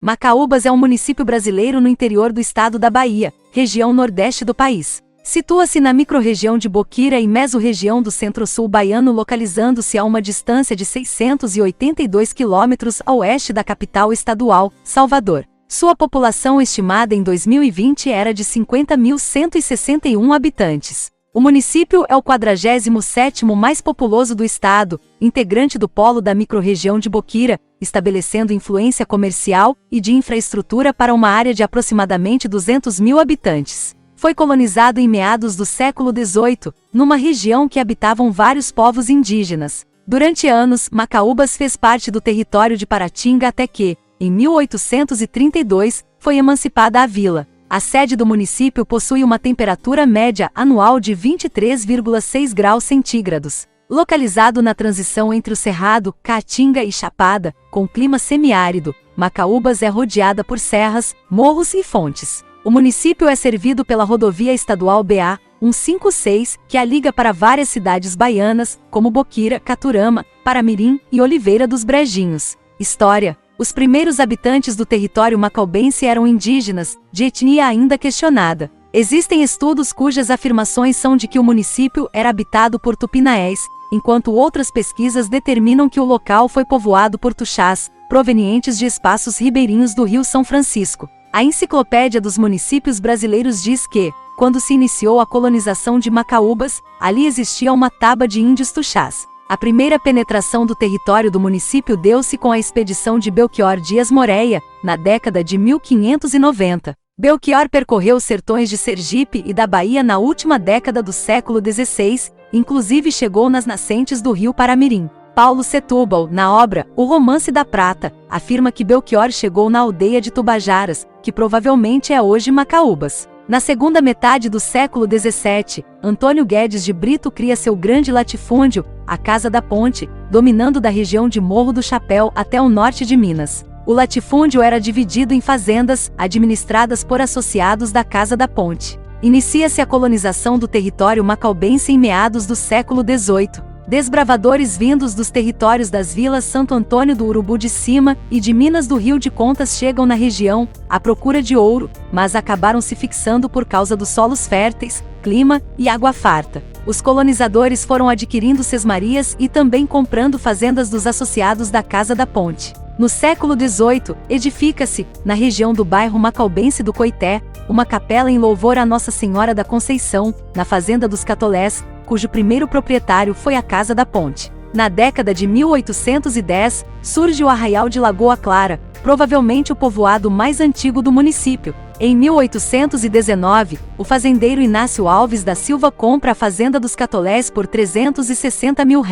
Macaúbas é um município brasileiro no interior do estado da Bahia, região nordeste do país. Situa-se na microrregião de Boquira e mesorregião do centro-sul baiano, localizando-se a uma distância de 682 quilômetros a oeste da capital estadual, Salvador. Sua população estimada em 2020 era de 50.161 habitantes. O município é o 47º mais populoso do estado, integrante do polo da microrregião de Boquira, estabelecendo influência comercial e de infraestrutura para uma área de aproximadamente 200 mil habitantes. Foi colonizado em meados do século XVIII, numa região que habitavam vários povos indígenas. Durante anos, Macaúbas fez parte do território de Paratinga até que, em 1832, foi emancipada a vila. A sede do município possui uma temperatura média anual de 23,6 graus centígrados. Localizado na transição entre o Cerrado, Caatinga e Chapada, com clima semiárido, Macaúbas é rodeada por serras, morros e fontes. O município é servido pela rodovia estadual BA-156, que a liga para várias cidades baianas, como Boquira, Caturama, Paramirim e Oliveira dos Brejinhos. História: os primeiros habitantes do território macaubense eram indígenas, de etnia ainda questionada. Existem estudos cujas afirmações são de que o município era habitado por tupinaés, enquanto outras pesquisas determinam que o local foi povoado por tuxás, provenientes de espaços ribeirinhos do Rio São Francisco. A Enciclopédia dos Municípios Brasileiros diz que, quando se iniciou a colonização de Macaúbas, ali existia uma taba de índios tuxás. A primeira penetração do território do município deu-se com a expedição de Belchior Dias Moreira, na década de 1590. Belchior percorreu os sertões de Sergipe e da Bahia na última década do século XVI, inclusive chegou nas nascentes do rio Paramirim. Paulo Setúbal, na obra O Romance da Prata, afirma que Belchior chegou na aldeia de Tubajaras, que provavelmente é hoje Macaúbas. Na segunda metade do século XVII, Antônio Guedes de Brito cria seu grande latifúndio, a Casa da Ponte, dominando da região de Morro do Chapéu até o norte de Minas. O latifúndio era dividido em fazendas, administradas por associados da Casa da Ponte. Inicia-se a colonização do território macaubense em meados do século XVIII. Desbravadores vindos dos territórios das vilas Santo Antônio do Urubu de Cima e de Minas do Rio de Contas chegam na região, à procura de ouro, mas acabaram se fixando por causa dos solos férteis, clima e água farta. Os colonizadores foram adquirindo sesmarias e também comprando fazendas dos associados da Casa da Ponte. No século XVIII, edifica-se, na região do bairro macaubense do Coité, uma capela em louvor a Nossa Senhora da Conceição, na fazenda dos Catolés, cujo primeiro proprietário foi a Casa da Ponte. Na década de 1810, surge o Arraial de Lagoa Clara, provavelmente o povoado mais antigo do município. Em 1819, o fazendeiro Inácio Alves da Silva compra a fazenda dos Catolés por R$360 mil.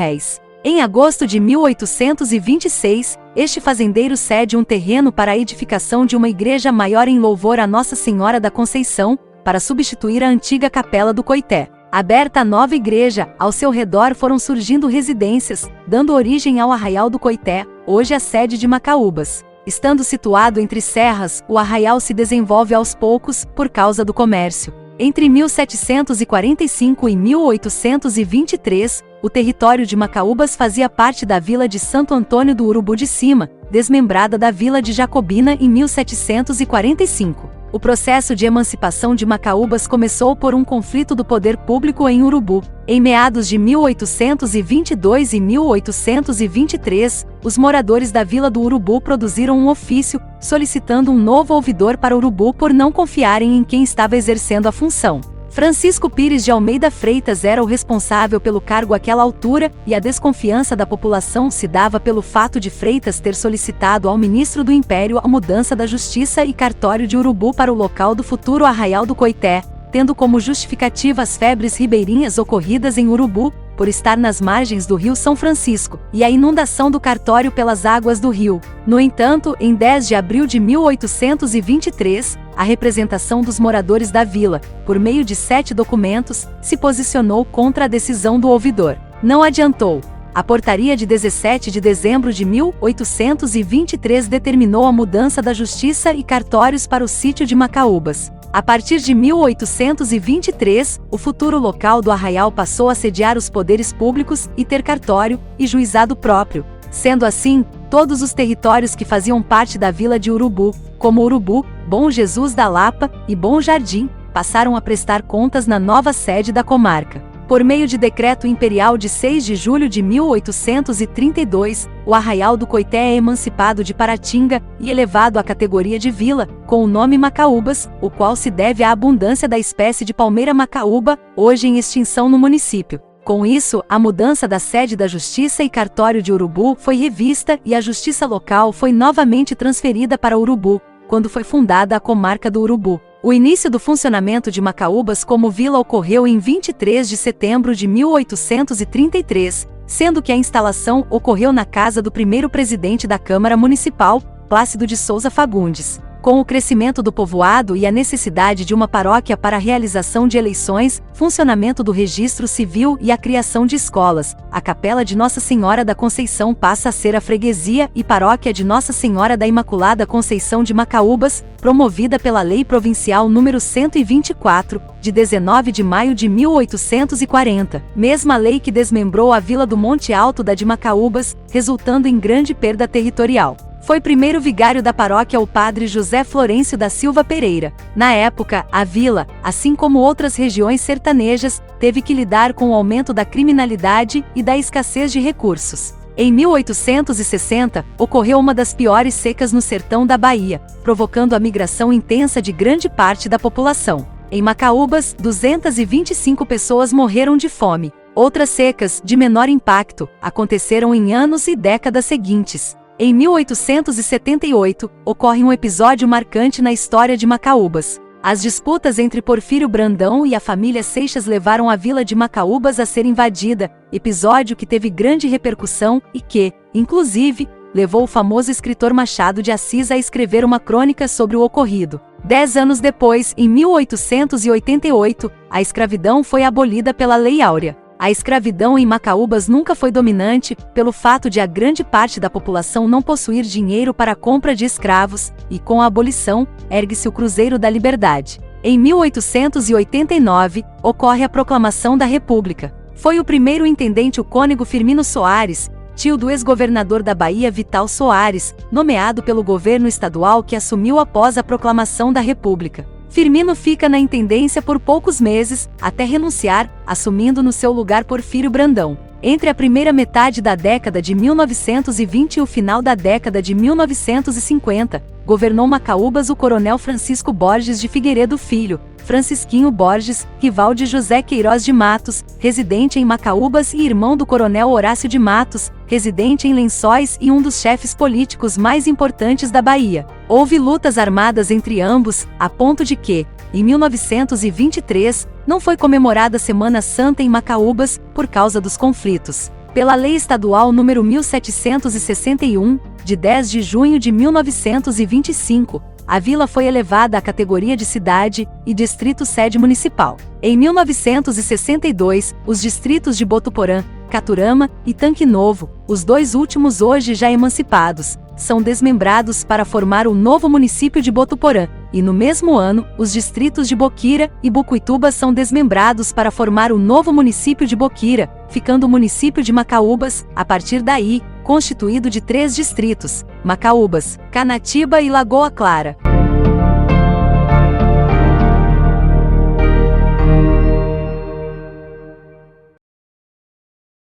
Em agosto de 1826, este fazendeiro cede um terreno para a edificação de uma igreja maior em louvor a Nossa Senhora da Conceição, para substituir a antiga capela do Coité. Aberta a nova igreja, ao seu redor foram surgindo residências, dando origem ao Arraial do Coité, hoje a sede de Macaúbas. Estando situado entre serras, o arraial se desenvolve aos poucos, por causa do comércio. Entre 1745 e 1823, o território de Macaúbas fazia parte da vila de Santo Antônio do Urubu de Cima, desmembrada da vila de Jacobina em 1745. O processo de emancipação de Macaúbas começou por um conflito do poder público em Urubu. Em meados de 1822 e 1823, os moradores da vila do Urubu produziram um ofício, solicitando um novo ouvidor para Urubu por não confiarem em quem estava exercendo a função. Francisco Pires de Almeida Freitas era o responsável pelo cargo àquela altura, e a desconfiança da população se dava pelo fato de Freitas ter solicitado ao ministro do Império a mudança da Justiça e Cartório de Urubu para o local do futuro Arraial do Coité, tendo como justificativa as febres ribeirinhas ocorridas em Urubu, por estar nas margens do Rio São Francisco, e a inundação do cartório pelas águas do rio. No entanto, em 10 de abril de 1823, a representação dos moradores da vila, por meio de 7 documentos, se posicionou contra a decisão do ouvidor. Não adiantou. A portaria de 17 de dezembro de 1823 determinou a mudança da Justiça e cartórios para o sítio de Macaúbas. A partir de 1823, o futuro local do arraial passou a sediar os poderes públicos e ter cartório e juizado próprio. Sendo assim, todos os territórios que faziam parte da vila de Urubu, como Urubu, Bom Jesus da Lapa e Bom Jardim, passaram a prestar contas na nova sede da comarca. Por meio de decreto imperial de 6 de julho de 1832, o Arraial do Coité é emancipado de Paratinga e elevado à categoria de vila, com o nome Macaúbas, o qual se deve à abundância da espécie de palmeira macaúba, hoje em extinção no município. Com isso, a mudança da sede da Justiça e Cartório de Urubu foi revista e a Justiça local foi novamente transferida para Urubu, quando foi fundada a comarca do Urubu. O início do funcionamento de Macaúbas como vila ocorreu em 23 de setembro de 1833, sendo que a instalação ocorreu na casa do primeiro presidente da Câmara Municipal, Plácido de Souza Fagundes. Com o crescimento do povoado e a necessidade de uma paróquia para a realização de eleições, funcionamento do registro civil e a criação de escolas, a Capela de Nossa Senhora da Conceição passa a ser a freguesia e paróquia de Nossa Senhora da Imaculada Conceição de Macaúbas, promovida pela Lei Provincial número 124, de 19 de maio de 1840, mesma lei que desmembrou a vila do Monte Alto da de Macaúbas, resultando em grande perda territorial. Foi primeiro vigário da paróquia o padre José Florencio da Silva Pereira. Na época, a vila, assim como outras regiões sertanejas, teve que lidar com o aumento da criminalidade e da escassez de recursos. Em 1860, ocorreu uma das piores secas no sertão da Bahia, provocando a migração intensa de grande parte da população. Em Macaúbas, 225 pessoas morreram de fome. Outras secas, de menor impacto, aconteceram em anos e décadas seguintes. Em 1878, ocorre um episódio marcante na história de Macaúbas. As disputas entre Porfírio Brandão e a família Seixas levaram a vila de Macaúbas a ser invadida, episódio que teve grande repercussão e que, inclusive, levou o famoso escritor Machado de Assis a escrever uma crônica sobre o ocorrido. 10 anos depois, em 1888, a escravidão foi abolida pela Lei Áurea. A escravidão em Macaúbas nunca foi dominante, pelo fato de a grande parte da população não possuir dinheiro para a compra de escravos, e com a abolição, ergue-se o Cruzeiro da Liberdade. Em 1889, ocorre a Proclamação da República. Foi o primeiro intendente o cônego Firmino Soares, tio do ex-governador da Bahia Vital Soares, nomeado pelo governo estadual que assumiu após a Proclamação da República. Firmino fica na intendência por poucos meses, até renunciar, assumindo no seu lugar Porfírio Brandão. Entre a primeira metade da década de 1920 e o final da década de 1950, governou Macaúbas o coronel Francisco Borges de Figueiredo Filho, Francisquinho Borges, rival de José Queiroz de Matos, residente em Macaúbas e irmão do coronel Horácio de Matos, residente em Lençóis e um dos chefes políticos mais importantes da Bahia. Houve lutas armadas entre ambos, a ponto de que, em 1923, não foi comemorada a Semana Santa em Macaúbas, por causa dos conflitos. Pela Lei Estadual nº 1761, de 10 de junho de 1925, a vila foi elevada à categoria de cidade e distrito sede municipal. Em 1962, os distritos de Botuporã, Caturama e Tanque Novo, os dois últimos hoje já emancipados, são desmembrados para formar o novo município de Botuporã, e no mesmo ano, os distritos de Boquira e Bucuituba são desmembrados para formar o novo município de Boquira, ficando o município de Macaúbas, a partir daí, constituído de 3 distritos: Macaúbas, Canatiba e Lagoa Clara.